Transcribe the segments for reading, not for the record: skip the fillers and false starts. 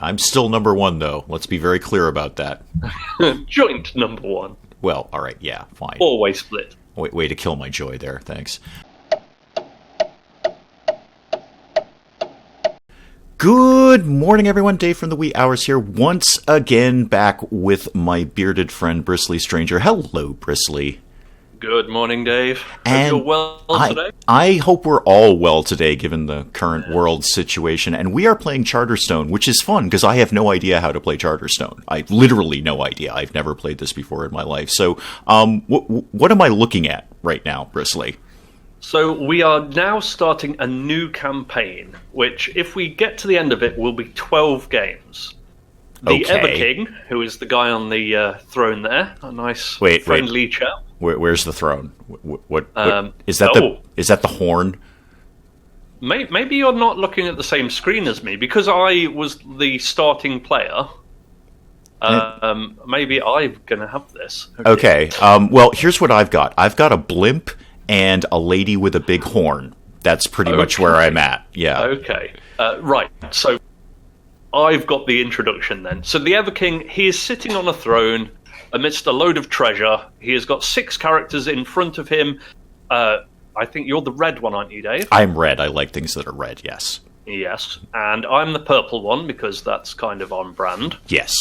I'm still number one, though. Let's be very clear about that. Joint number one. Well, all right, yeah, fine. Always split. Way to kill my joy there, thanks. Good morning, everyone. Dave from the Wee Hours here, once again back with my bearded friend, Bristly Stranger. Hello, Bristly. Good morning, Dave. And hope you're well today. I hope we're all well today, given the current world situation. And we are playing Charterstone, which is fun, because I have no idea how to play Charterstone. I literally no idea. I've never played this before in my life. So what am I looking at right now, Bristly? So we are now starting a new campaign, which, if we get to the end of it, will be 12 games. The Ever King, who is the guy on the throne there, a nice, friendly chap. Where's the throne? What is that? Is that the horn? Maybe you're not looking at the same screen as me, because I was the starting player. Maybe I'm going to have this. Okay. Well, here's what I've got. I've got a blimp and a lady with a big horn. That's pretty much where I'm at. Yeah. Okay. Right. So I've got the introduction then. So the Ever King, he is sitting on a throne amidst a load of treasure. He has got 6 characters in front of him. I think you're the red one, aren't you, Dave? I'm red. I like things that are red, yes. Yes. And I'm the purple one, because that's kind of on brand. Yes.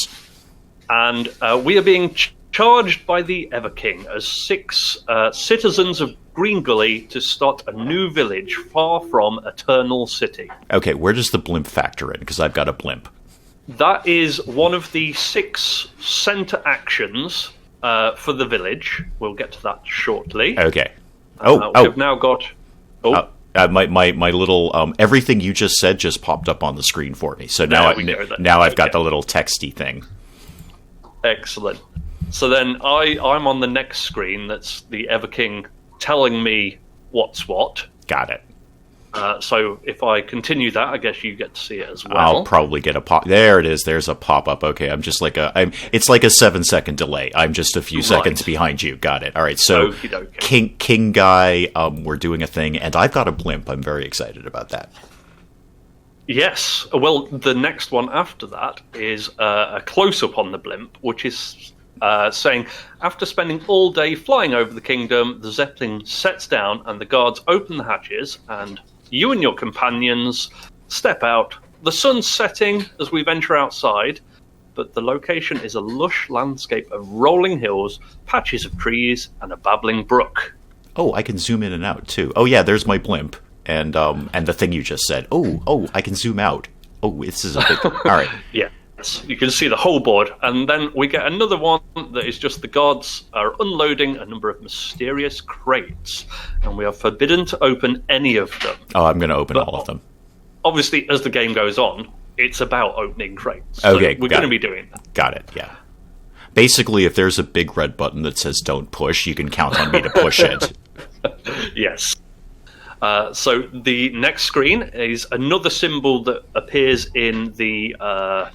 And we are being charged by the Ever King as 6 citizens of Green Gully to start a new village far from Eternal City. Okay, where does the blimp factor in? Because I've got a blimp. That is one of the 6 center actions for the village. We'll get to that shortly. Okay. We've now got... my little everything you just said just popped up on the screen for me. So now I've got the little texty thing. Excellent. So then I'm on the next screen. That's the Ever King telling me what's what. Got it. So if I continue that, I guess you get to see it as well. I'll probably get a pop. There it is. There's a pop-up. Okay, I'm just like it's like a 7-second delay. I'm just a few seconds behind you. Got it. All right. So King guy, we're doing a thing, and I've got a blimp. I'm very excited about that. Yes. Well, the next one after that is a close-up on the blimp, which is saying, after spending all day flying over the kingdom, the Zeppelin sets down and the guards open the hatches, and you and your companions step out. The sun's setting as we venture outside, but the location is a lush landscape of rolling hills, patches of trees, and a babbling brook. Oh, I can zoom in and out, too. Oh, yeah, there's my blimp. And the thing you just said. Oh, I can zoom out. Oh, this is a big... All right. Yeah. You can see the whole board, and then we get another one that is just the guards are unloading a number of mysterious crates, and we are forbidden to open any of them. Oh, I'm going to open all of them. Obviously, as the game goes on, it's about opening crates. So okay, we're going to be doing that. Got it, yeah. Basically, if there's a big red button that says don't push, you can count on me to push it. Yes. So the next screen is another symbol that appears in the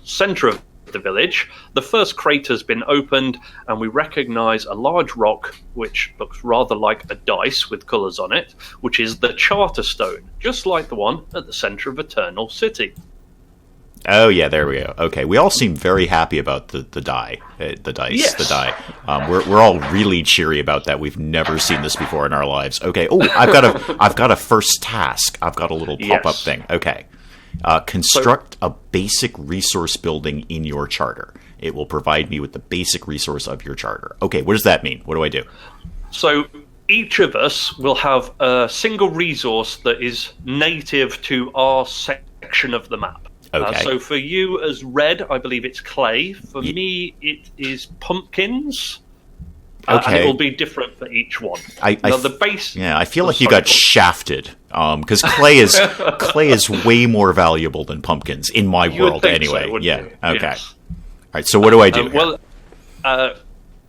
center of the village. The first crate has been opened, and we recognize a large rock which looks rather like a dice with colors on it, which is the Charterstone, just like the one at the center of Eternal City. Oh, yeah, there we go. Okay, we all seem very happy about the die. The dice, yes. The die. We're all really cheery about that. We've never seen this before in our lives. Okay, I've got a first task. I've got a little pop-up thing. Okay. Construct a basic resource building in your charter. It will provide me with the basic resource of your charter. Okay, what does that mean? What do I do? So each of us will have a single resource that is native to our section of the map. Okay. So for you as red, I believe it's clay. For me, it is pumpkins. Okay. And it will be different for each one. The base. Yeah, I feel like you got shafted. Because clay is way more valuable than pumpkins in my world anyway. So, yeah. You? Okay. Yes. All right. So what do I do?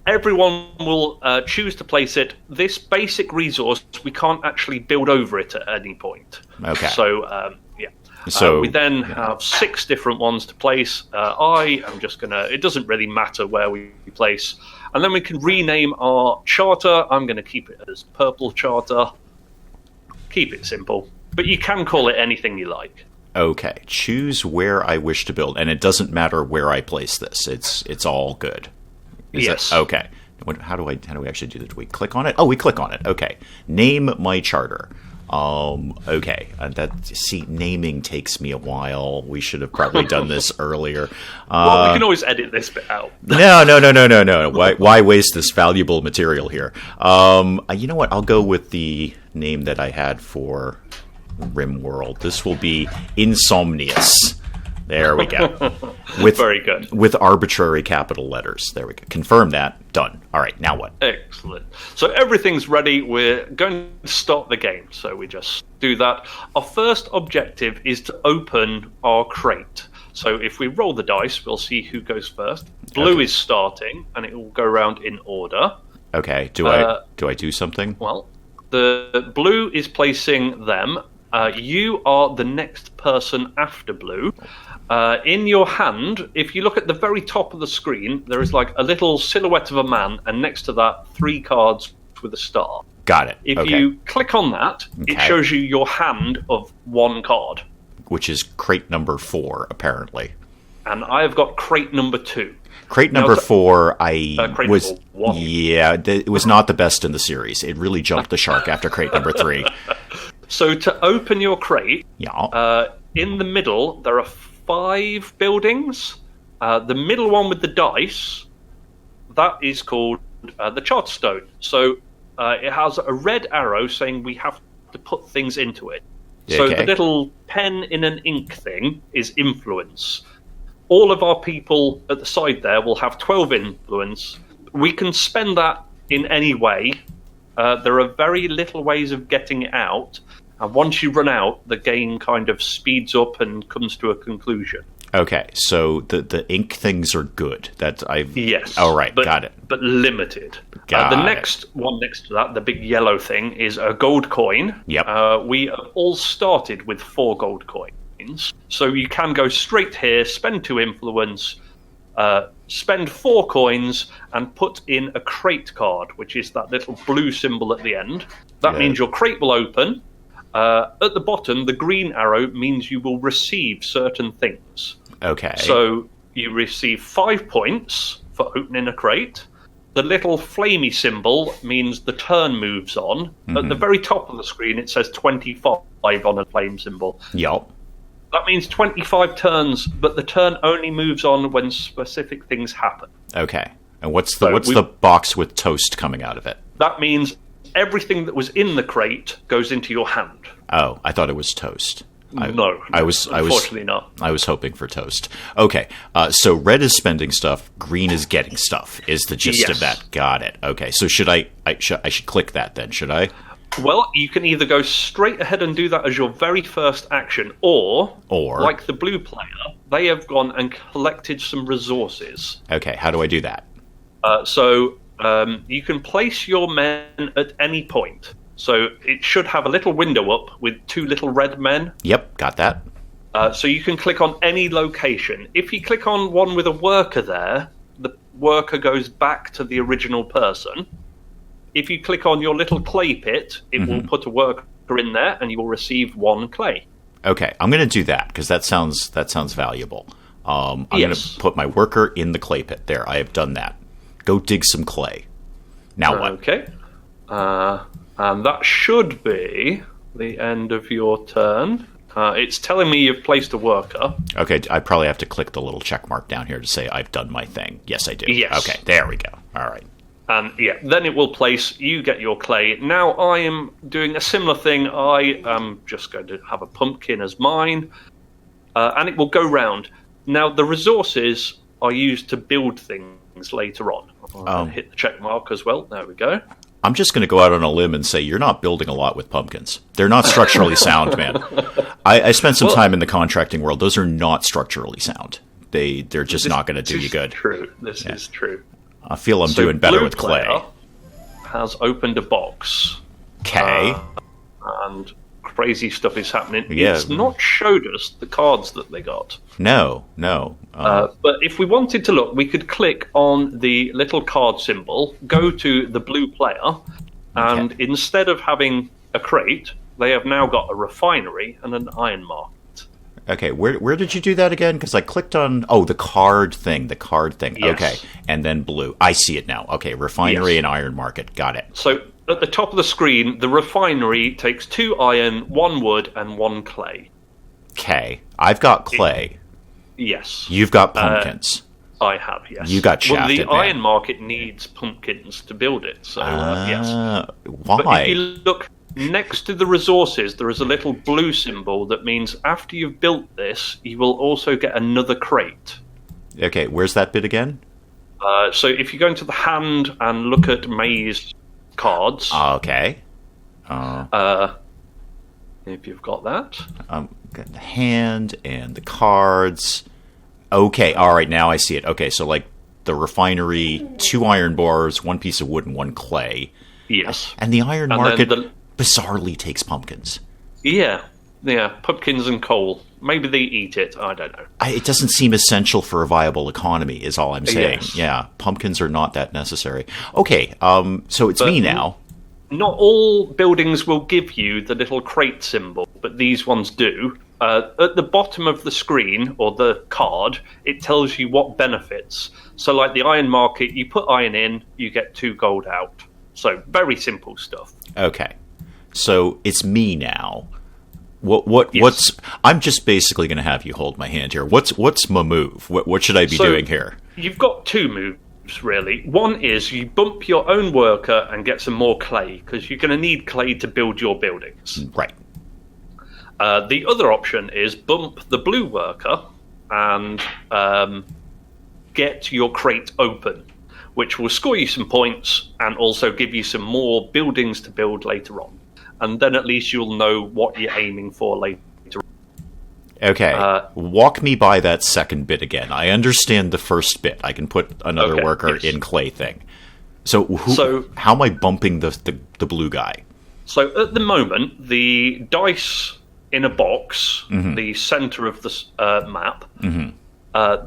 Everyone will choose to place it. This basic resource, we can't actually build over it at any point. Okay. So, So we then have 6 different ones to place. I am just going to... It doesn't really matter where we place. And then we can rename our charter. I'm going to keep it as Purple Charter. Keep it simple. But you can call it anything you like. Okay, choose where I wish to build, and it doesn't matter where I place this. It's all good. Yes. Okay. How do we actually do that? Do we click on it? Oh, we click on it. Okay. Name my charter. Okay. Naming takes me a while. We should have probably done this earlier. Well, we can always edit this bit out. No. Why waste this valuable material here? You know what? I'll go with the name that I had for RimWorld. This will be Insomnius. There we go. Very good. With arbitrary capital letters. There we go. Confirm that. Done. All right, now what? Excellent. So everything's ready. We're going to start the game. So we just do that. Our first objective is to open our crate. So if we roll the dice, we'll see who goes first. Blue is starting, and it will go around in order. Okay. Do I do something? Well, the blue is placing them. You are the next person after blue. In your hand, if you look at the very top of the screen, there is like a little silhouette of a man, and next to that, 3 cards with a star. Got it. If you click on that, it shows you your hand of 1 card. Which is crate number 4, apparently. And I have got crate number 2. Crate number 4, crate number 1. Yeah, it was not the best in the series. It really jumped the shark after crate number 3. So to open your crate, in the middle, there are 5 buildings. The middle one with the dice, that is called the Charterstone. So it has a red arrow saying we have to put things into it. So the little pen in an ink thing is influence. All of our people at the side there will have 12 influence. We can spend that in any way. There are very little ways of getting it out. And once you run out, the game kind of speeds up and comes to a conclusion. Okay, so the ink things are good. Yes. All right, got it. But limited. The next one next to that, the big yellow thing, is a gold coin. Yep. We have all started with 4 gold coins. So you can go straight here, spend 2 influence, spend 4 coins, and put in a crate card, which is that little blue symbol at the end. That means your crate will open. At the bottom, the green arrow means you will receive certain things. Okay. So you receive 5 points for opening a crate. The little flamey symbol means the turn moves on. Mm-hmm. At the very top of the screen, it says 25 on a flame symbol. Yup. That means 25 turns, but the turn only moves on when specific things happen. Okay. And what's the box with toast coming out of it? That means everything that was in the crate goes into your hand. Oh, I thought it was toast. Unfortunately not. I was hoping for toast. Okay, so red is spending stuff, green is getting stuff. Is the gist of that? Got it. Okay, so I should click that then? Should I? Well, you can either go straight ahead and do that as your very first action, or like the blue player, they have gone and collected some resources. Okay, how do I do that? You can place your men at any point. So it should have a little window up with 2 little red men. Yep, got that. So you can click on any location. If you click on one with a worker there, the worker goes back to the original person. If you click on your little clay pit, it will put a worker in there, and you will receive 1 clay. Okay, I'm going to do that because that sounds valuable. I'm going to put my worker in the clay pit. There, I have done that. Go dig some clay. Now what? Okay. And that should be the end of your turn. It's telling me you've placed a worker. Okay, I probably have to click the little check mark down here to say I've done my thing. Yes, I do. Yes. Okay, there we go. All right. And then it will place, you get your clay. Now I am doing a similar thing. I am just going to have a pumpkin as mine. And it will go round. Now the resources are used to build things later on. I'll hit the check mark as well. There we go. I'm just going to go out on a limb and say you're not building a lot with pumpkins. They're not structurally sound, man. I spent some time in the contracting world. Those are not structurally sound. They're just not going to do you good. This is true. I feel I'm doing better with clay. Has opened a box. Okay. And crazy stuff is happening. Yeah. It's not showed us the cards that they got. No. But if we wanted to look, we could click on the little card symbol, go to the blue player, and instead of having a crate, they have now got a refinery and an iron market. Okay, where did you do that again? Because I clicked on the card thing. Yes. Okay, and then blue. I see it now. Okay, refinery and iron market. Got it. So at the top of the screen, the refinery takes 2 iron, 1 wood, and 1 clay. Okay, I've got clay. Yes. You've got pumpkins. I have, yes. You got shafted, the iron market needs pumpkins to build it, so yes. Why? But if you look next to the resources, there is a little blue symbol that means after you've built this, you will also get another crate. Okay, where's that bit again? So if you go into the hand and look at May's cards... Okay. If you've got that. Got the hand and the cards... Okay, all right, now I see it. Okay, so like the refinery, 2 iron bars, 1 piece of wood, and 1 clay. Yes. And the iron market bizarrely takes pumpkins. Yeah, pumpkins and coal. Maybe they eat it, I don't know. It doesn't seem essential for a viable economy, is all I'm saying. Yes. Yeah, pumpkins are not that necessary. Okay, so it's me now. Not all buildings will give you the little crate symbol, but these ones do. At the bottom of the screen, or the card, it tells you what benefits. So like the iron market, you put iron in, you get 2 gold out. So very simple stuff. Okay. So it's me now. What's I'm just basically going to have you hold my hand here. What's my move? What should I be doing here? You've got 2 moves, really. One is you bump your own worker and get some more clay, because you're going to need clay to build your buildings. Right. The other option is bump the blue worker and get your crate open, which will score you some points and also give you some more buildings to build later on. And then at least you'll know what you're aiming for later on. Okay, walk me by that second bit again. I understand the first bit. I can put another worker in clay thing. So how am I bumping the blue guy? So at the moment, the dice in a box, the center of the map,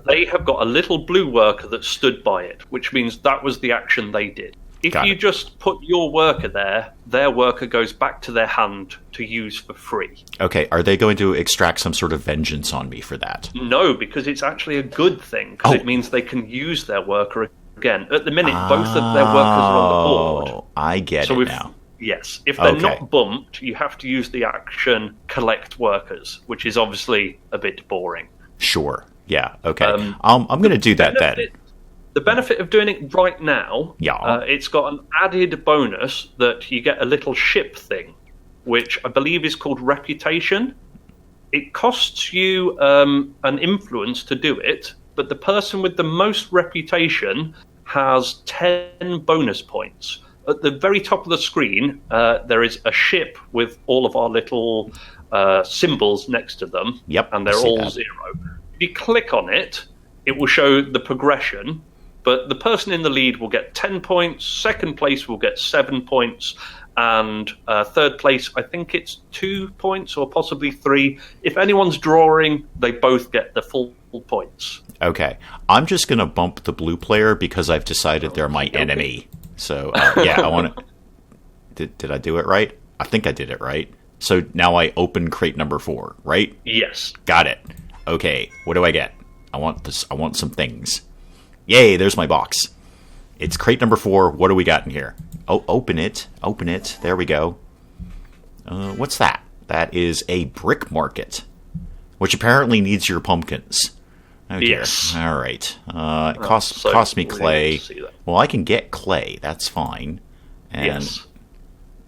they have got a little blue worker that stood by it, which means that was the action they did. If you just put your worker there, their worker goes back to their hand to use for free. Okay, are they going to extract some sort of vengeance on me for that? No, because it's actually a good thing, because it means they can use their worker again. At the minute, both of their workers are on the board. I get it now. Yes, if they're not bumped, you have to use the action collect workers, which is obviously a bit boring. Sure. Yeah. Okay. I'm going to do that then. The benefit of doing it right now, it's got an added bonus that you get a little ship thing, which I believe is called reputation. It costs you an influence to do it, but the person with the most reputation has 10 bonus points. At the very top of the screen, there is a ship with all of our little symbols next to them, and they're all 0. If you click on it, it will show the progression, but the person in the lead will get 10 points, second place will get 7 points, and third place, I think it's 2 points or possibly 3. If anyone's drawing, they both get the full points. Okay. I'm just going to bump the blue player because I've decided they're my enemy. So, I want to... Did I do it right? I think I did it right. So now I open crate number 4, right? Yes. Got it. Okay, what do I get? I want this. I want some things. Yay, there's my box. It's crate number 4. What do we got in here? Oh, open it. Open it. There we go. What's that? That is a brick market, which apparently needs your pumpkins. Oh, dear. Yes. All right. It cost me clay. Well, I can get clay. That's fine. And,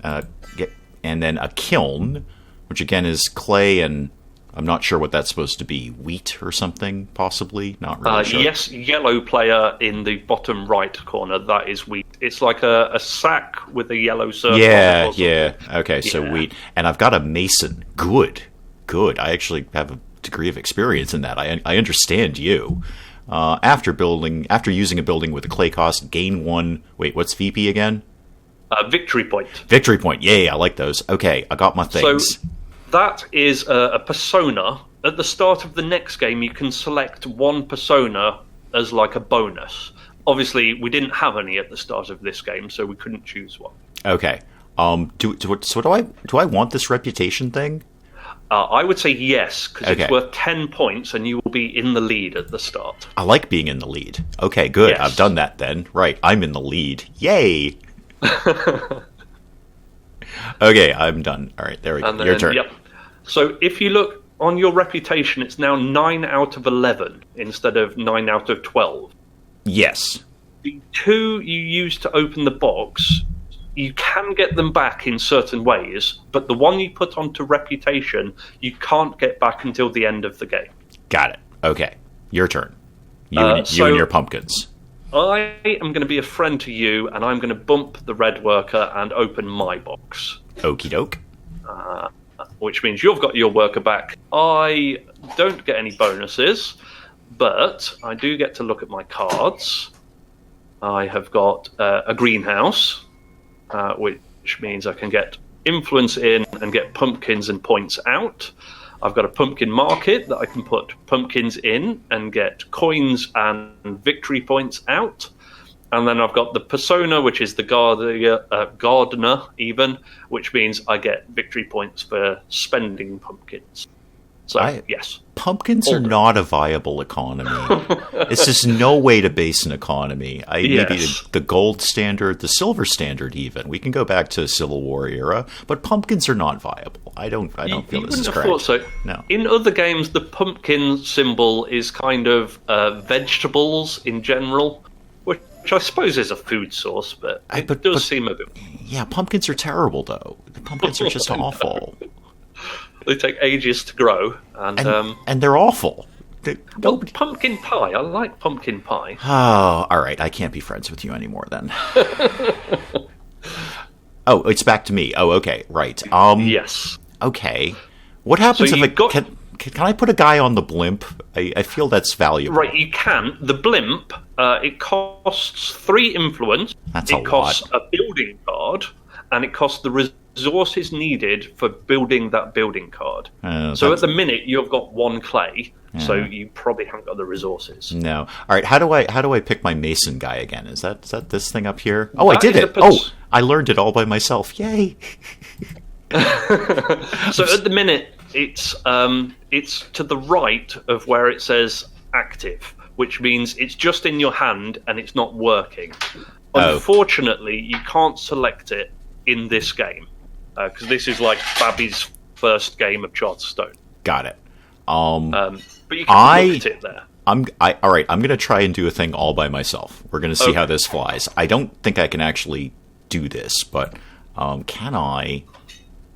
and then a kiln, which again is clay, and I'm not sure what that's supposed to be. Wheat or something, possibly. Not really sure. Yes, yellow player in the bottom right corner. That is wheat. It's like a sack with a yellow circle. Yeah. Okay, so wheat, and I've got a mason. Good. I actually have a degree of experience in that. I understand you. After using a building with a clay cost, gain 1. Wait, what's VP again? Victory point. Victory point. Yay, I like those. Okay, I got my things. So that is a persona. At the start of the next game, you can select one persona as like a bonus. Obviously, we didn't have any at the start of this game, so we couldn't choose one. Okay. Do I want this reputation thing? I would say yes, because Okay. it's worth 10 points and you will be in the lead at the start. I like being in the lead. Okay, good. Yes. I've done that then. Right, I'm in the lead. Yay! Okay, I'm done. All right, there we go. And then, Your turn. Yep. So if you look on your reputation, it's now 9 out of 11 instead of 9 out of 12. Yes. The 2 you use to open the box, you can get them back in certain ways, but the one you put onto reputation, you can't get back until the end of the game. Got it. Okay, your turn. You and your pumpkins. I am going to be a friend to you, and I'm going to bump the red worker and open my box. Okie doke. Which means you've got your worker back. I don't get any bonuses, but I do get to look at my cards. I have got a greenhouse, which means I can get influence in and get pumpkins and points out. I've got a pumpkin market that I can put pumpkins in and get coins and victory points out. And then I've got the persona, which is the gardener, even, which means I get victory points for spending pumpkins. So, yes. Pumpkins are not a viable economy. It's just no way to base an economy. Maybe the gold standard, the silver standard even. We can go back to Civil War era, but pumpkins are not viable. I don't feel this is correct. Thought so. No. In other games, the pumpkin symbol is kind of vegetables in general, which I suppose is a food source, but it does seem a bit... Yeah, pumpkins are terrible, though. The pumpkins are just awful. They take ages to grow, and they're awful. Pumpkin pie. I like pumpkin pie. Oh, all right. I can't be friends with you anymore then. Oh, it's back to me. Oh, okay, right. Yes. Okay. What happens if can I put a guy on the blimp? I feel that's valuable. Right, you can. The blimp, it costs 3 influence. That's a lot. It costs a building card, and it costs the resources needed for building that building card. So at the minute, you've got 1 clay, so you probably haven't got the resources. No. All right. How do I pick my mason guy again? Is that this thing up here? Oh, I did it. Oh, I learned it all by myself. Yay! So at the minute, it's to the right of where it says active, which means it's just in your hand and it's not working. Unfortunately, you can't select it in this game because this is like Babby's first game of Charterstone. Got it. But you can look at it there. All right. I'm going to try and do a thing all by myself. We're going to see how this flies. I don't think I can actually do this, but can I?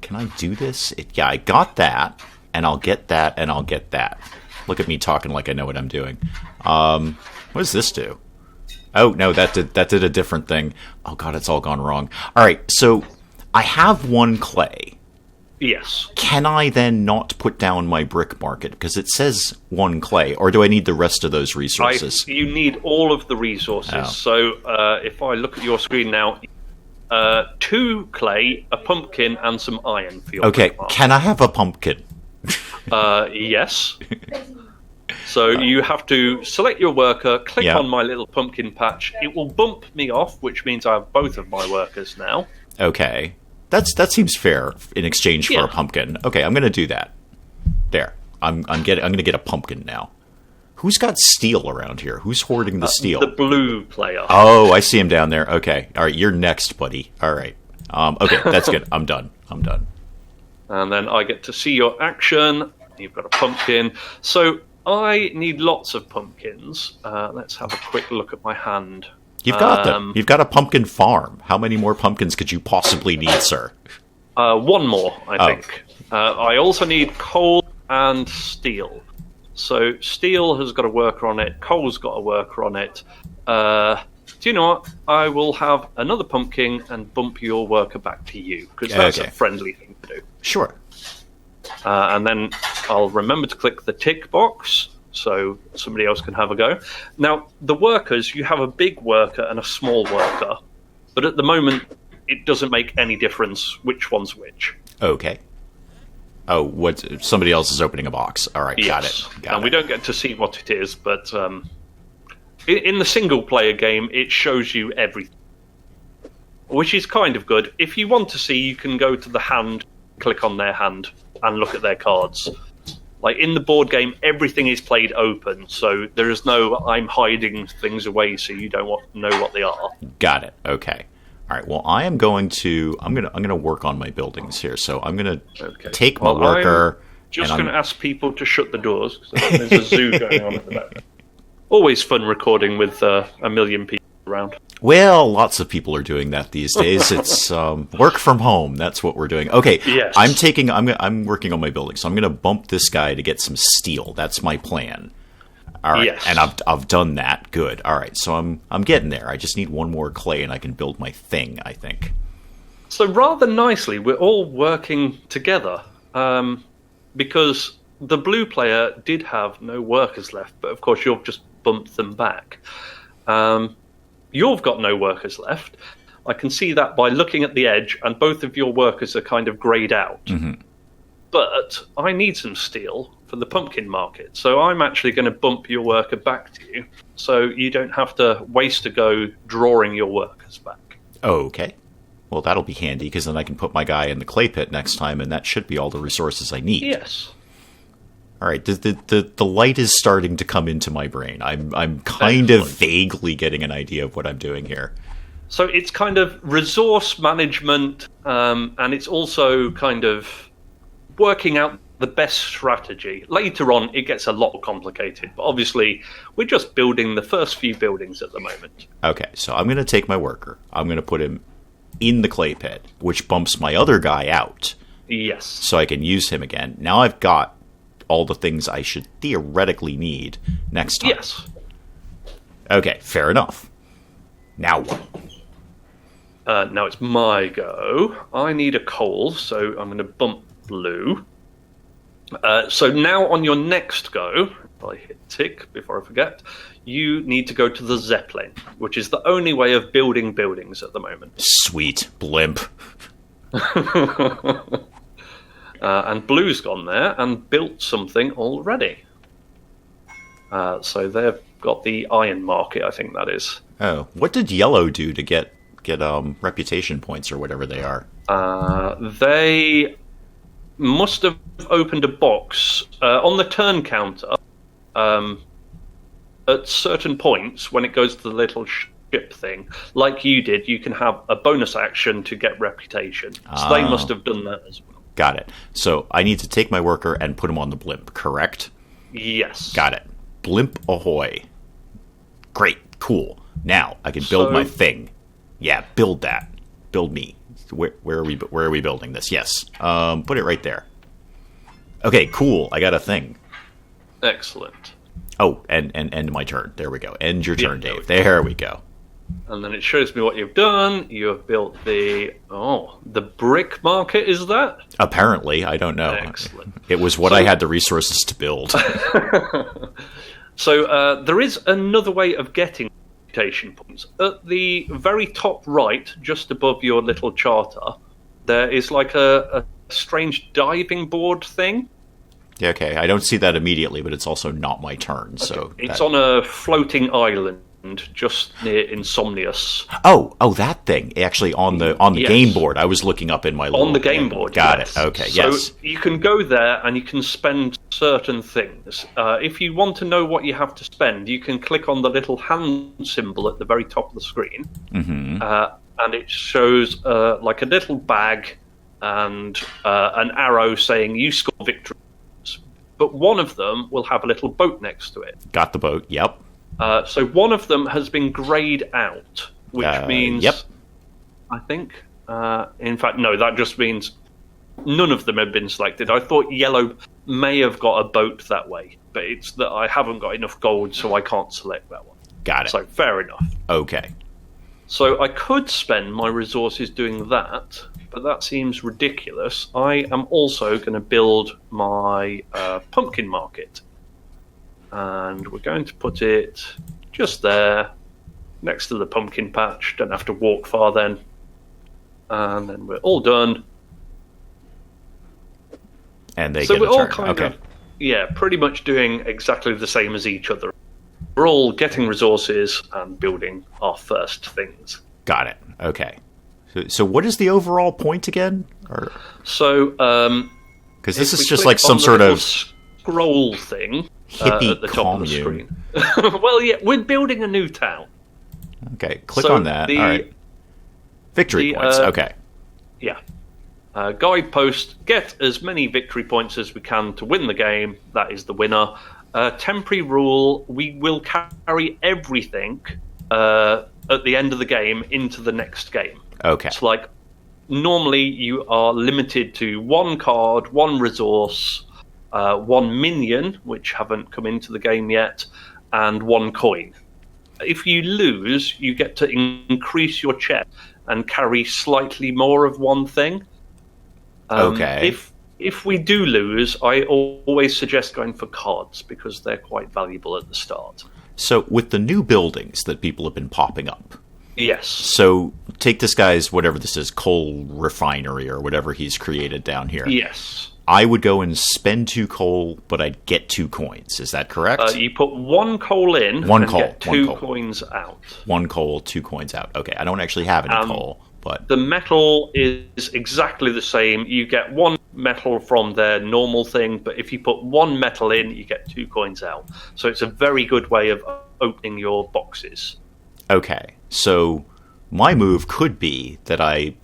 Can I do this? Yeah, I got that, and I'll get that, and I'll get that. Look at me talking like I know what I'm doing. What does this do? Oh, no, that did a different thing. Oh, God, it's all gone wrong. All right, so I have 1 clay. Yes. Can I then not put down my brick market? Because it says 1 clay, or do I need the rest of those resources? You need all of the resources. Oh. So if I look at your screen now... 2 clay, a pumpkin, and some iron for your Okay, can I have a pumpkin? Yes. So you have to select your worker, click on my little pumpkin patch. It will bump me off, which means I have both of my workers now. Okay. That seems fair in exchange for a pumpkin. Okay, I'm going to do that. There. I'm going to get a pumpkin now. Who's got steel around here? Who's hoarding the steel? The blue player. Oh, I see him down there. Okay. All right, you're next, buddy. All right. Okay, that's good. I'm done. And then I get to see your action. You've got a pumpkin. So I need lots of pumpkins. Let's have a quick look at my hand. You've got them. You've got a pumpkin farm. How many more pumpkins could you possibly need, sir? 1 more, I think. I also need coal and steel. So steel has got a worker on it. Coal's got a worker on it. Do you know what? I will have another pumpkin and bump your worker back to you because that's a friendly thing to do. Sure. And then I'll remember to click the tick box so somebody else can have a go. Now, the workers, you have a big worker and a small worker, but at the moment, it doesn't make any difference which one's which. Okay. Oh, somebody else is opening a box. All right, got it. We don't get to see what it is, but in the single-player game, it shows you everything, which is kind of good. If you want to see, you can go to the hand, click on their hand, and look at their cards. Like in the board game, everything is played open, so there is no I'm hiding things away so you don't know what they are. Got it. Okay. All right. Well, I'm going to work on my buildings here. So I'm going to take my worker. I'm just going to ask people to shut the doors. There's a zoo going on at the back. Always fun recording with a million people around. Well, lots of people are doing that these days. It's work from home. That's what we're doing. Okay, yes. I'm working on my building, so I'm going to bump this guy to get some steel. That's my plan. All right, yes. And I've done that. Good. All right, so I'm getting there. I just need one more clay, and I can build my thing, I think. So rather nicely, we're all working together because the blue player did have no workers left, but of course you've just bumped them back. You've got no workers left. I can see that by looking at the edge, and both of your workers are kind of greyed out. Mm-hmm. But I need some steel for the pumpkin market, so I'm actually going to bump your worker back to you, so you don't have to waste a go drawing your workers back. Okay. Well, that'll be handy, because then I can put my guy in the clay pit next time, and that should be all the resources I need. Yes. All right, the light is starting to come into my brain. I'm kind of vaguely getting an idea of what I'm doing here. So it's kind of resource management, and it's also kind of working out the best strategy. Later on, it gets a lot complicated, but obviously, we're just building the first few buildings at the moment. Okay, so I'm going to take my worker. I'm going to put him in the clay pit, which bumps my other guy out. Yes. So I can use him again. Now I've got all the things I should theoretically need next time. Yes. Okay, fair enough. Now what? Now it's my go. I need a coal, so I'm going to bump blue. So now on your next go, if I hit tick before I forget, you need to go to the Zeppelin, which is the only way of building buildings at the moment. Sweet blimp. And blue's gone there and built something already. So they've got the iron market, I think that is. Oh, what did yellow do to get reputation points or whatever they are? They must have opened a box on the turn counter. At certain points, when it goes to the little ship thing, like you did, you can have a bonus action to get reputation. So they must have done that as well. Got it. So I need to take my worker and put him on the blimp, correct? Yes. Got it. Blimp ahoy. Great. Cool. Now I can build my thing. Yeah, build that. Build me. Where are we building this? Yes. Put it right there. Okay, cool. I got a thing. Excellent. Oh, and end my turn. There we go. End your turn, Dave. There we go. And then it shows me what you've done. You have built the brick market, is that? Apparently, I don't know. Excellent. It was what I had the resources to build. So there is another way of getting reputation points. At the very top right, just above your little charter, there is like a strange diving board thing. Yeah, okay, I don't see that immediately, but it's also not my turn. Okay. So it's on a floating island just near Insomnius. Oh, that thing. Actually, on the yes. game board. I was looking up in my little... On the game board, Got yes. it. Okay, yes. So you can go there and you can spend certain things. If you want to know what you have to spend, you can click on the little hand symbol at the very top of the screen. Mm-hmm. And it shows like a little bag and an arrow saying you score victories. But one of them will have a little boat next to it. Got the boat, yep. So one of them has been greyed out, which means... Yep. I think... in fact, no, that just means none of them have been selected. I thought yellow may have got a boat that way, but it's that I haven't got enough gold, so I can't select that one. Got it. So, fair enough. Okay. So I could spend my resources doing that, but that seems ridiculous. I am also going to build my pumpkin market. And we're going to put it just there, next to the pumpkin patch. Don't have to walk far then. And then we're all done. And they so get we're a all turn. kind of, pretty much doing exactly the same as each other. We're all getting resources and building our first things. Got it. Okay. So what is the overall point again? So Because this is just like some sort of scroll thing hippie at the top of the commune. screen. Well, yeah, we're building a new town. Okay, click on that. All right. Victory points. Okay. Yeah. Guidepost, get as many victory points as we can to win the game. That is the winner. Temporary rule, we will carry everything at the end of the game into the next game. Okay. It's like, normally you are limited to one card, one resource, one minion, which haven't come into the game yet, and one coin. If you lose, you get to increase your chest and carry slightly more of one thing. Okay. If we do lose, I always suggest going for cards because they're quite valuable at the start. So with the new buildings that people have been popping up. Yes. So take this guy's, whatever this is, coal refinery or whatever he's created down here. Yes. I would go and spend 2 coal, but I'd get 2 coins. Is that correct? You put 1 coal in get 2 coins out. 1 coal, 2 coins out. Okay, I don't actually have any coal. But the metal is exactly the same. You get 1 metal from their normal thing, but if you put 1 metal in, you get 2 coins out. So it's a very good way of opening your boxes. Okay, so my move could be that I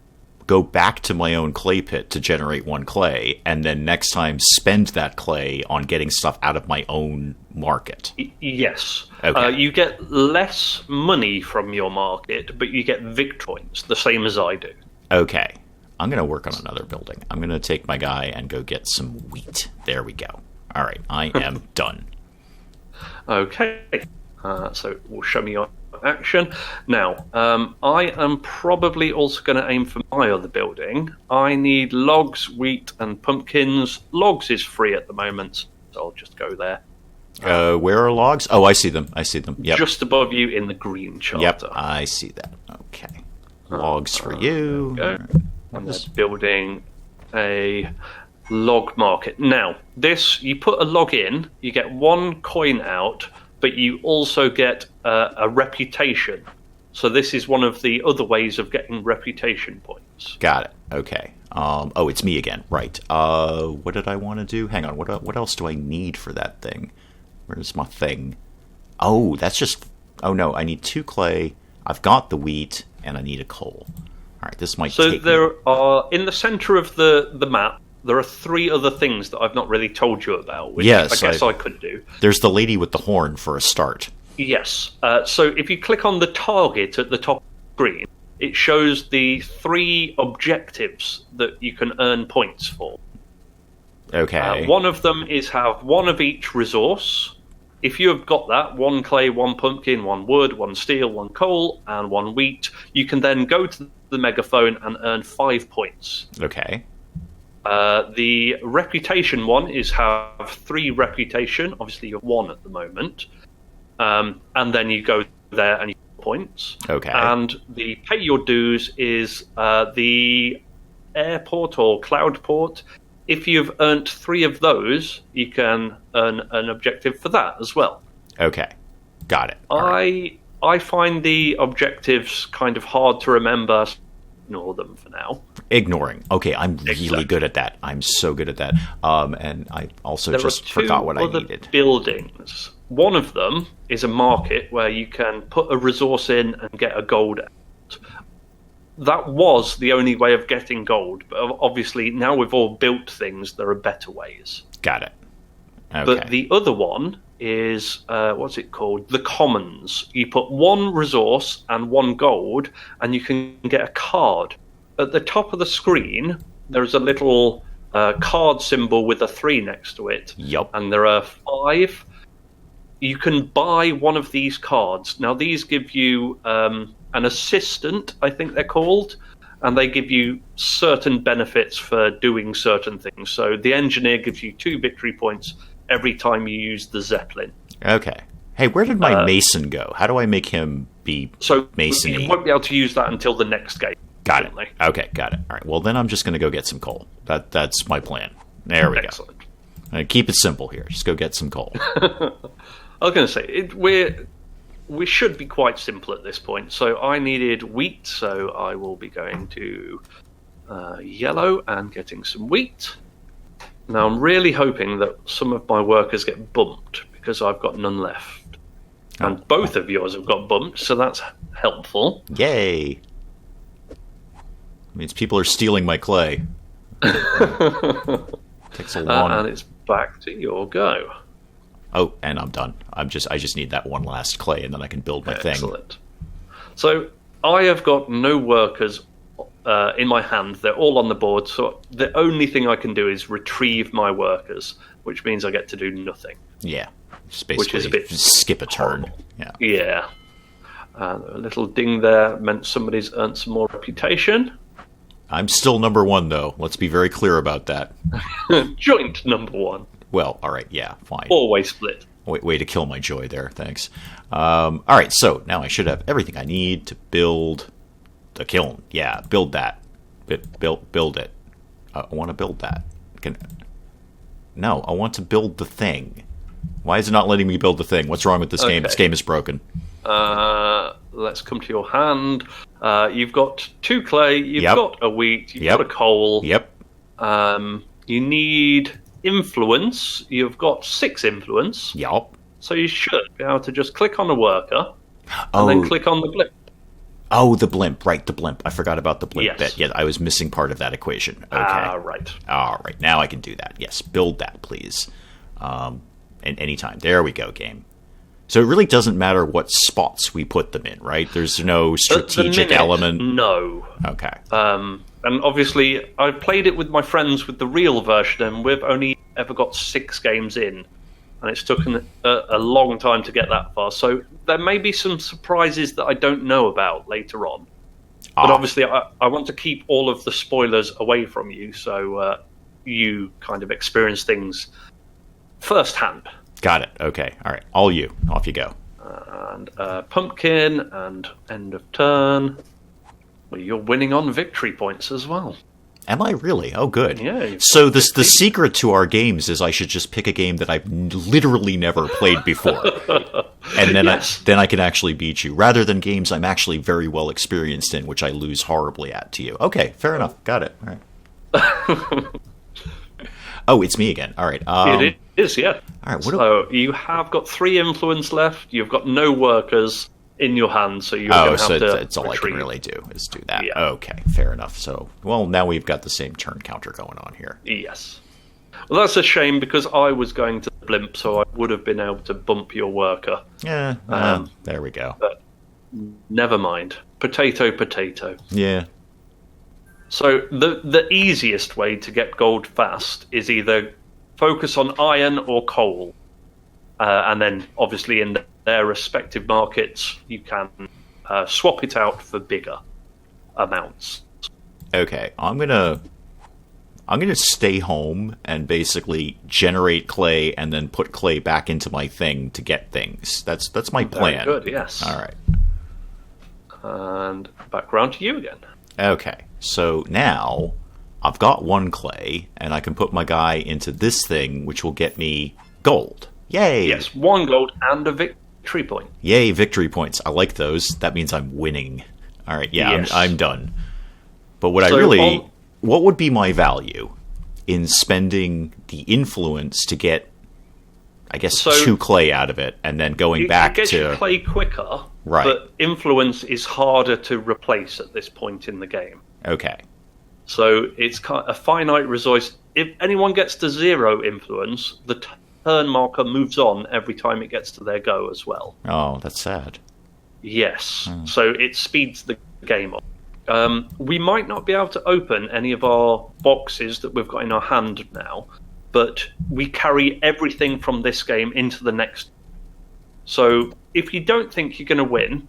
go back to my own clay pit to generate 1 clay, and then next time spend that clay on getting stuff out of my own market. Yes. Okay. You get less money from your market, but you get victory points, the same as I do. Okay. I'm going to work on another building. I'm going to take my guy and go get some wheat. There we go. All right, I am done. Okay. So it will show me your action. Now, I am probably also going to aim for my other building. I need logs, wheat, and pumpkins. Logs is free at the moment, so I'll just go there. Where are logs? Oh, I see them. Yep. Just above you in the green charter. Yep, I see that. Okay. Logs for you. I'm just building a log market. Now, this, you put a log in, you get 1 coin out, but you also get a reputation. So this is one of the other ways of getting reputation points. Got it. Okay. Oh, it's me again. Right. What did I want to do? Hang on. What else do I need for that thing? Where's my thing? Oh, that's just... Oh, no. I need 2 clay. I've got the wheat, and I need a coal. All right, this might take... So there are... In the center of the map, there are 3 other things that I've not really told you about, which yes, I guess I could do. There's the lady with the horn for a start. Yes. So if you click on the target at the top of the screen, it shows the 3 objectives that you can earn points for. Okay. One of them is have 1 of each resource. If you have got that, 1 clay, 1 pumpkin, 1 wood, 1 steel, 1 coal, and 1 wheat, you can then go to the megaphone and earn 5 points. Okay. The reputation one is have 3 reputation. Obviously, you're 1 at the moment. And then you go there and you get points. Okay. And the pay your dues is the airport or cloud port. If you've earned 3 of those, you can earn an objective for that as well. Okay. Got it. I find the objectives kind of hard to remember. Ignore them for now. Ignoring. Okay, I'm really good at that. I'm so good at that. And I also just forgot what I needed. Buildings. One of them is a market where you can put a resource in and get a gold out. That was the only way of getting gold, but obviously now we've all built things, there are better ways. Got it. Okay. But the other one is, what's it called? The commons. You put 1 resource and 1 gold, and you can get a card. At the top of the screen, there's a little card symbol with a 3 next to it. Yep. And there are 5. You can buy one of these cards. Now, these give you an assistant, I think they're called, and they give you certain benefits for doing certain things. So the engineer gives you 2 victory points every time you use the Zeppelin. Okay. Hey, where did my mason go? How do I make him be masony? You won't be able to use that until the next game. Got it. Okay, got it. All right. Well, then I'm just going to go get some coal. That's my plan. There we go. Keep it simple here. Just go get some coal. I was going to say, we should be quite simple at this point. So I needed wheat, so I will be going to yellow and getting some wheat. Now, I'm really hoping that some of my workers get bumped because I've got none left. And both of yours have got bumped, so that's helpful. Yay! Means people are stealing my clay. Takes a long... and it's back to your go. Oh, and I'm done. I just need that one last clay, and then I can build my thing. Excellent. So I have got no workers in my hand. They're all on the board. So the only thing I can do is retrieve my workers, which means I get to do nothing. Yeah, just basically which is a bit skip a turn. horrible. Yeah. Yeah. A little ding there meant somebody's earned some more reputation. I'm still number one, though. Let's be very clear about that. Joint number one. Well, all right, yeah, fine. Always split. Way to kill my joy there, thanks. All right, so now I should have everything I need to build the kiln. Yeah, build that. Build it. I want to build that. No, I want to build the thing. Why is it not letting me build the thing? What's wrong with this game? This game is broken. Let's come to your hand. You've got 2 clay, you've got a wheat, you've got a coal. Yep. You need influence. You've got 6 influence. Yup. So you should be able to just click on a worker and then click on the blimp. Oh, the blimp. Right, the blimp. I forgot about the blimp Yes. bit. Yeah, I was missing part of that equation. Okay. Right. All right, now I can do that. Yes, build that, please. And anytime. There we go, game. So it really doesn't matter what spots we put them in, right? There's no strategic element? No. Okay. And obviously, I've played it with my friends with the real version, and we've only ever got 6 games in. And it's taken a long time to get that far. So there may be some surprises that I don't know about later on. But obviously, I want to keep all of the spoilers away from you, so you kind of experience things firsthand. Got it. Okay. All right. All you. Off you go. And pumpkin and end of turn. Well, you're winning on victory points as well. Am I really? Oh, good. Yeah. So the secret to our games is I should just pick a game that I've literally never played before. And then, I can actually beat you, rather than games I'm actually very well experienced in, which I lose horribly at to you. Okay, fair enough. Got it. All right. Oh, it's me again. All right. It is, yeah. All right. So you have got 3 influence left. You've got no workers in your hand, so you're going to have to that's all retrieve. I can really do is do that. Yeah. Okay, fair enough. So, well, now we've got the same turn counter going on here. Yes. Well, that's a shame because I was going to the blimp, so I would have been able to bump your worker. Yeah, there we go. But never mind. Potato, potato. Yeah. So the easiest way to get gold fast is either focus on iron or coal. And then, obviously, in their respective markets, you can swap it out for bigger amounts. Okay, I'm gonna stay home and basically generate clay and then put clay back into my thing to get things. That's my plan. Very good, yes. All right. And back round to you again. Okay, so now I've got 1 clay, and I can put my guy into this thing, which will get me gold. Yay! Yes, 1 gold and a victory point. Yay, victory points. I like those. That means I'm winning. All right, yeah, Yes. I'm done. But what would be my value in spending the influence to get, I guess, 2 clay out of it, and then going back to... You to... get your clay quicker, right. But influence is harder to replace at this point in the game. Okay. So it's a finite resource. If anyone gets to 0 influence, the turn marker moves on every time it gets to their go as well. Oh, that's sad. Yes. So it speeds the game up. We might not be able to open any of our boxes that we've got in our hand now, but we carry everything from this game into the next. So if you don't think you're going to win,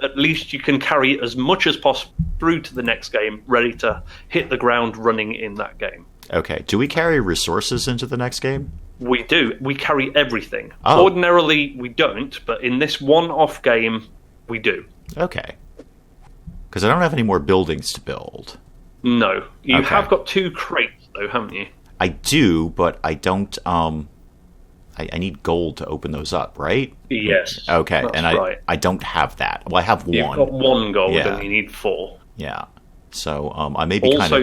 at least you can carry as much as possible through to the next game, ready to hit the ground running in that game. Okay. Do we carry resources into the next game? We do. We carry everything. Oh. Ordinarily, we don't, but in this one-off game, we do. Okay. Because I don't have any more buildings to build. No. You Okay. have got 2 crates, though, haven't you? I do, but I don't... I need gold to open those up, right? Yes. Okay, that's and right. I don't have that. Well, I have 1. You've got 1 gold, Yeah. and you need 4. Yeah. So I may be Also,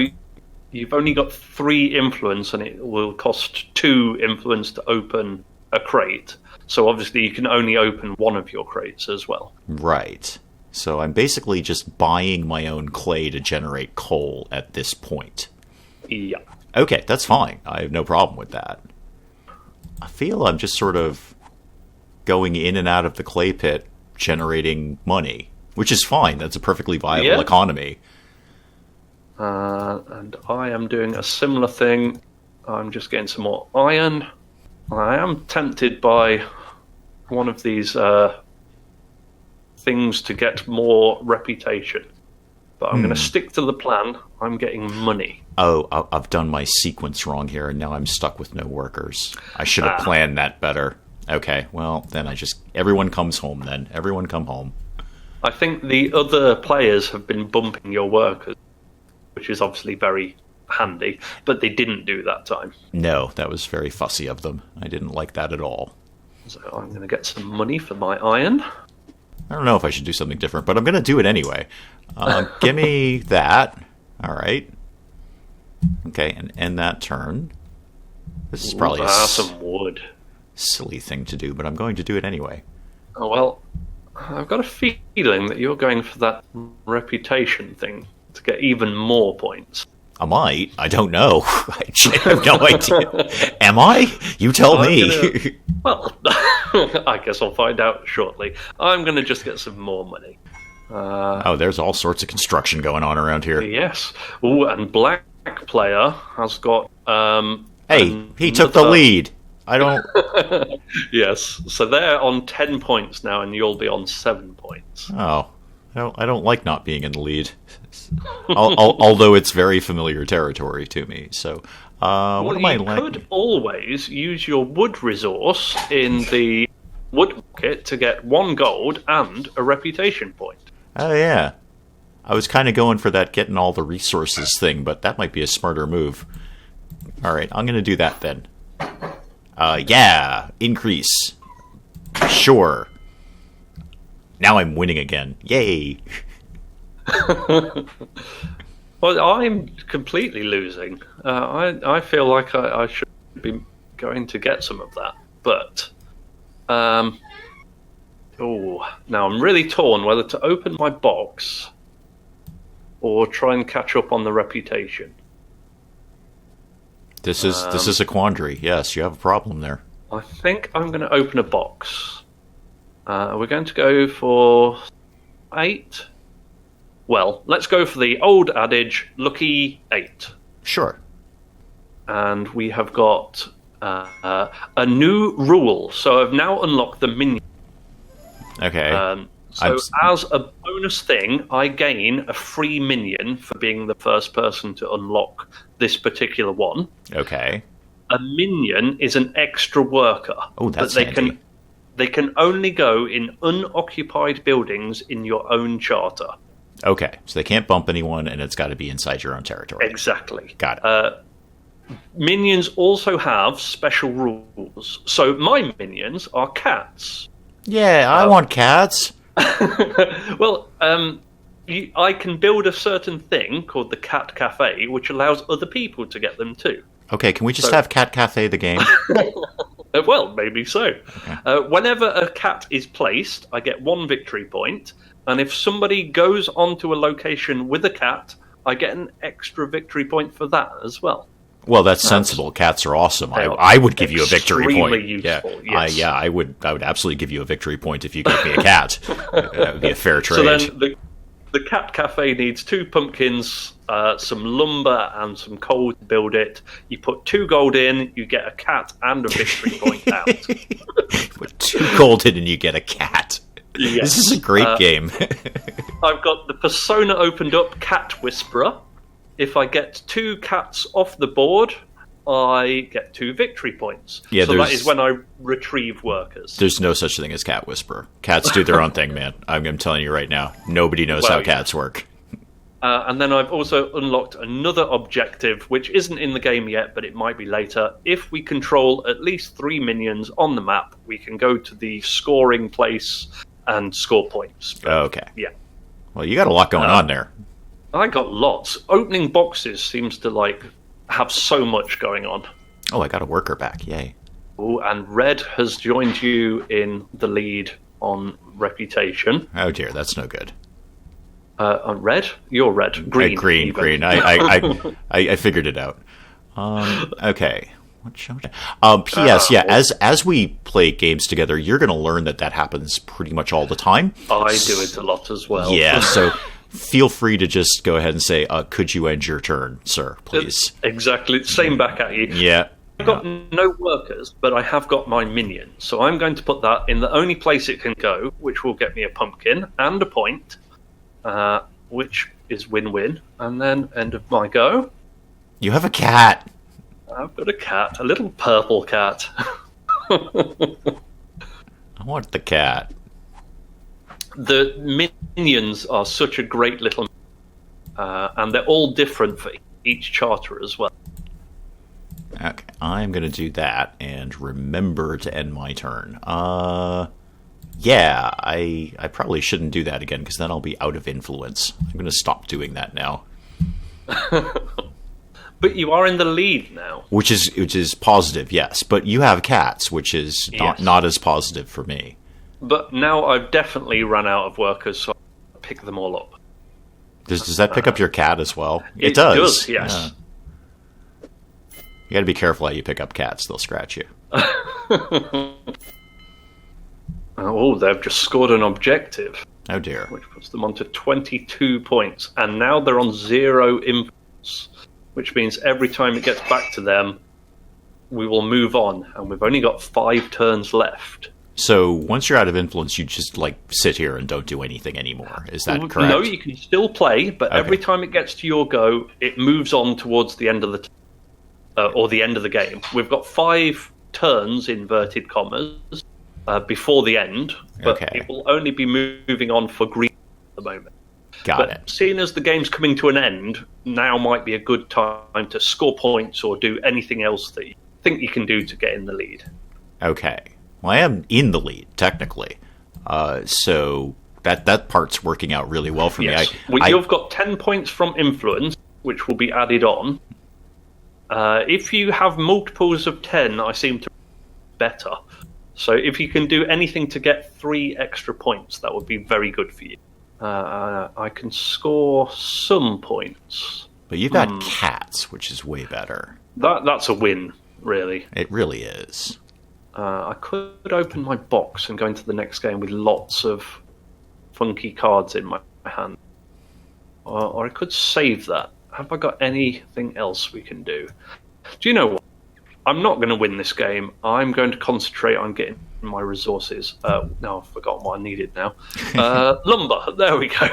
you've only got 3 influence, and it will cost 2 influence to open a crate. So obviously you can only open one of your crates as well. Right. So I'm basically just buying my own clay to generate coal at this point. Yeah. Okay, that's fine. I have no problem with that. I feel I'm just sort of going in and out of the clay pit, generating money, which is fine. That's a perfectly viable economy. And I am doing a similar thing. I'm just getting some more iron. I am tempted by one of these things to get more reputation. But I'm going to stick to the plan. I'm getting money. Oh, I've done my sequence wrong here, and now I'm stuck with no workers. I should have planned that better. Okay, well, then everyone comes home then. Everyone come home. I think the other players have been bumping your workers, which is obviously very handy, but they didn't do that time. No, that was very fussy of them. I didn't like that at all. So I'm going to get some money for my iron. I don't know if I should do something different, but I'm going to do it anyway. Give me that. All right. Okay, and end that turn. This is probably some wood. Silly thing to do, but I'm going to do it anyway. Oh, well, I've got a feeling that you're going for that reputation thing to get even more points. I might. I don't know. I have no idea. Am I? You tell me. Well, I guess I'll find out shortly. I'm going to just get some more money. There's all sorts of construction going on around here. Yes. Ooh, and Black Player has got... hey, he took the lead. I don't... Yes. So they're on 10 points now, and you'll be on 7 points. Oh. I don't like not being in the lead. Although it's very familiar territory to me. So, what am I like? You could always use your wood resource in the wood bucket to get 1 gold and a reputation point. Oh, yeah. I was kind of going for that getting all the resources thing, but that might be a smarter move. All right, I'm going to do that then. Yeah, increase. Sure. Now I'm winning again. Yay. Well, I'm completely losing. I feel like I should be going to get some of that. But, now I'm really torn whether to open my box or try and catch up on the reputation. This is a quandary. Yes, you have a problem there. I think I'm going to open a box. We're going to go for 8. Well, let's go for the old adage, lucky 8. Sure. And we have got a new rule. So I've now unlocked the minion. Okay. As a bonus thing, I gain a free minion for being the first person to unlock this particular one. Okay. A minion is an extra worker. Oh, that's handy. They can only go in unoccupied buildings in your own charter. Okay, so they can't bump anyone, and it's got to be inside your own territory. Exactly. Got it. Minions also have special rules. So my minions are cats. Yeah, I want cats. Well, I can build a certain thing called the Cat Cafe, which allows other people to get them too. Okay, can we just have Cat Cafe the game? Well, maybe so. Okay. Whenever a cat is placed, I get 1 victory point, and if somebody goes onto a location with a cat, I get an extra victory point for that as well. Well, that's sensible. Cats are awesome. I would give you a victory point. Useful, yes. I would absolutely give you a victory point if you gave me a cat. That would be a fair trade. So then the Cat Cafe needs 2 pumpkins, some lumber, and some coal to build it. You put 2 gold in, you get a cat and a victory point out. Put 2 gold in and you get a cat. Yes. This is a great game. I've got the persona opened up, Cat Whisperer. If I get 2 cats off the board, I get 2 victory points. Yeah, so that is when I retrieve workers. There's no such thing as Cat Whisperer. Cats do their own thing, man. I'm telling you right now. Nobody knows how cats work. And then I've also unlocked another objective, which isn't in the game yet, but it might be later. If we control at least 3 minions on the map, we can go to the scoring place and score points. Okay. Yeah. Well, you got a lot going on there. I got lots. Opening boxes seems to have so much going on. Oh, I got a worker back. Yay. Oh, and Red has joined you in the lead on reputation. Oh dear, that's no good. On Red? You're Red. Green. Green. I figured it out. Okay. What shall we... P.S. As we play games together, you're going to learn that happens pretty much all the time. I do it a lot as well. Yeah, so feel free to just go ahead and say, could you end your turn, sir, please? Exactly. Same back at you. Yeah. I've got no workers, but I have got my minion. So I'm going to put that in the only place it can go, which will get me a pumpkin and a point, which is win-win. And then end of my go. You have a cat. I've got a cat, a little purple cat. I want the cat. The minions are such a great little... and they're all different for each charter as well. Okay, I'm going to do that and remember to end my turn. Yeah, I probably shouldn't do that again because then I'll be out of influence. I'm going to stop doing that now. But you are in the lead now. Which is positive, yes. But you have cats, which is not as positive for me. But now I've definitely run out of workers, so I'll pick them all up. Does that pick up your cat as well? It does, yes. Yeah. You got to be careful how you pick up cats; they'll scratch you. Oh, they've just scored an objective. Oh dear! Which puts them onto 22 points, and now they're on 0 influence, which means every time it gets back to them, we will move on, and we've only got 5 turns left. So once you're out of influence, you just sit here and don't do anything anymore. Is that correct? No, you can still play, but every time it gets to your go, it moves on towards the end of the or the end of the game. We've got 5 turns, inverted commas, before the end, but it will only be moving on for green at the moment. Got it. Seeing as the game's coming to an end, now might be a good time to score points or do anything else that you think you can do to get in the lead. Okay. Well, I am in the lead, technically. So that part's working out really well for me. You've got 10 points from influence, which will be added on. If you have multiples of 10, I seem to be better. So if you can do anything to get 3 extra points, that would be very good for you. I can score some points. But you've got cats, which is way better. That's a win, really. It really is. I could open my box and go into the next game with lots of funky cards in my hand. Or I could save that. Have I got anything else we can do? Do you know what? I'm not going to win this game. I'm going to concentrate on getting my resources. No, I've forgotten what I needed now. Lumber. There we go.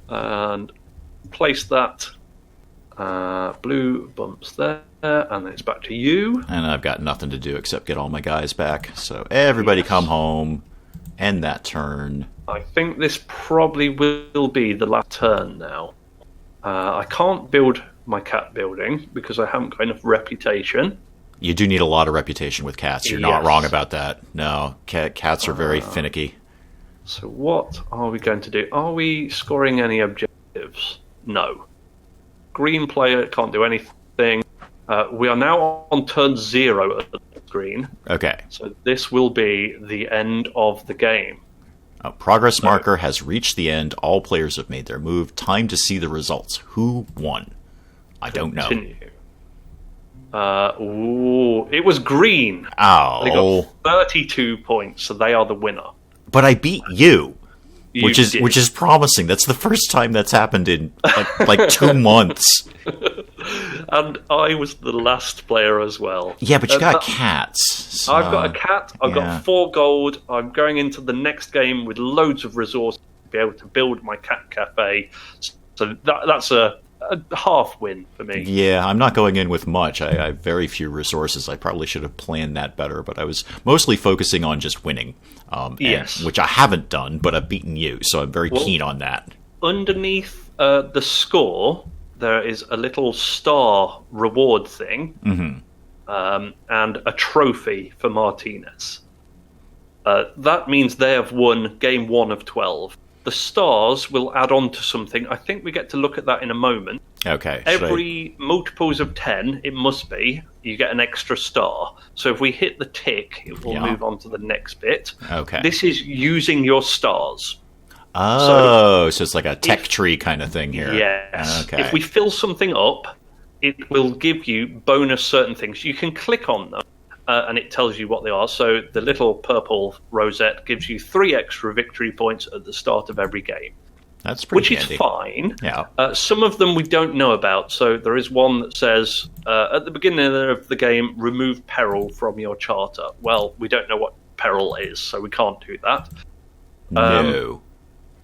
And place that. Blue bumps there. And then it's back to you. And I've got nothing to do except get all my guys back. So everybody come home. End that turn. I think this probably will be the last turn now. I can't build my cat building because I haven't got enough reputation. You do need a lot of reputation with cats. You're not wrong about that. No, cats are very finicky. So what are we going to do? Are we scoring any objectives? No. Green player can't do anything. We are now on turn 0 at the screen. Okay. So this will be the end of the game. Progress marker has reached the end. All players have made their move. Time to see the results. Who won? I don't know. It was green. Oh. They got 32 points, so they are the winner. But I beat you. Which is promising. That's the first time that's happened in like 2 months. And I was the last player as well. Yeah, but you got cats. So, I've got a cat. I've got 4 gold. I'm going into the next game with loads of resources to be able to build my cat cafe. So that's a half win for me. Yeah, I'm not going in with much. I have very few resources. I probably should have planned that better, but I was mostly focusing on just winning. Which I haven't done, but I've beaten you, so I'm very keen on that. Underneath the score, there is a little star reward thing, and a trophy for Martinez. That means they have won game 1 of 12. The stars will add on to something. I think we get to look at that in a moment. Okay. Every multiples of 10, it must be, you get an extra star. So if we hit the tick, it will move on to the next bit. Okay. This is using your stars. Oh, so it's like a tech tree kind of thing here. Yes. Okay. If we fill something up, it will give you bonus certain things. You can click on them, and it tells you what they are. So the little purple rosette gives you 3 extra victory points at the start of every game. That's pretty Which handy. is fine. Yeah. Some of them we don't know about. So there is one that says, at the beginning of the game, remove peril from your charter. Well, we don't know what peril is, so we can't do that. No.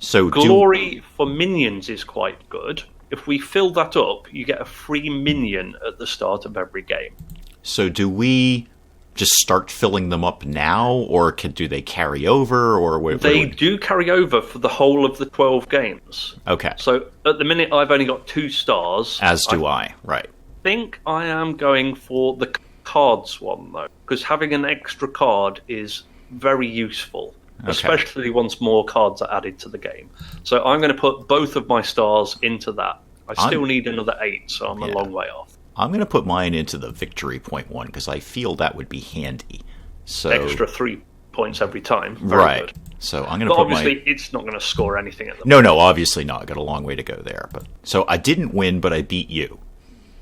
So Glory for minions is quite good. If we fill that up, you get a free minion at the start of every game. So do we just start filling them up now, or do they carry over, or they do carry over for the whole of the 12 games. Okay. So at the minute, I've only got 2 stars. As do I. Right. I think I am going for the cards one though, because having an extra card is very useful. Okay. Especially once more cards are added to the game. So I'm going to put both of my stars into that. I still need another 8, so I'm a long way off. I'm going to put mine into the victory point one, because I feel that would be handy. So extra 3 points every time. Very good. So I'm going to put obviously, it's not going to score anything at the moment. No, obviously not. I've got a long way to go there. But so I didn't win, but I beat you.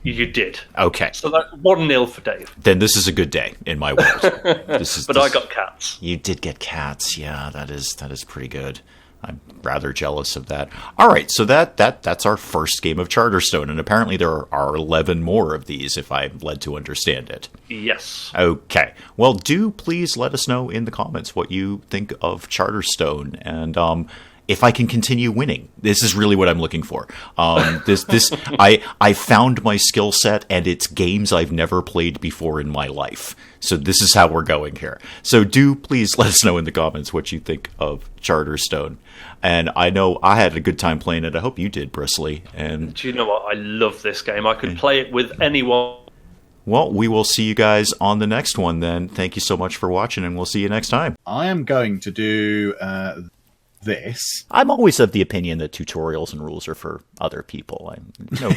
You did. Okay. So that 1-0 for Dave. Then this is a good day in my world. I got cats. You did get cats. Yeah, that is pretty good. I'm rather jealous of that. All right, so that's our first game of Charterstone, and apparently there are 11 more of these, if I'm led to understand it. Yes. Okay. Well, do please let us know in the comments what you think of Charterstone, and if I can continue winning. This is really what I'm looking for. I found my skill set, and it's games I've never played before in my life. So this is how we're going here. So do please let us know in the comments what you think of Charterstone. And I know I had a good time playing it. I hope you did, Bristly. And do you know what? I love this game. I could play it with anyone. Well, we will see you guys on the next one then. Thank you so much for watching, and we'll see you next time. I am going to do this. I'm always of the opinion that tutorials and rules are for other people.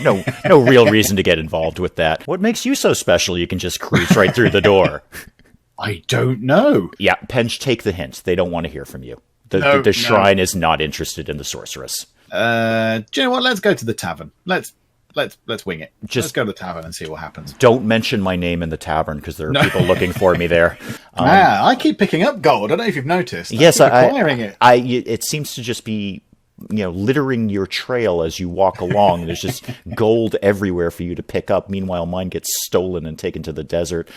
No real reason to get involved with that. What makes you so special you can just cruise right through the door? I don't know. Yeah, Pench, take the hint. They don't want to hear from you. The shrine is not interested in the sorceress. Do you know what? Let's go to the tavern. Let's wing it. Let's go to the tavern and see what happens. Don't mention my name in the tavern, because there are people looking for me there. I keep picking up gold. I don't know if you've noticed. Yes, acquiring it. It seems to just be littering your trail as you walk along. There's just gold everywhere for you to pick up. Meanwhile, mine gets stolen and taken to the desert.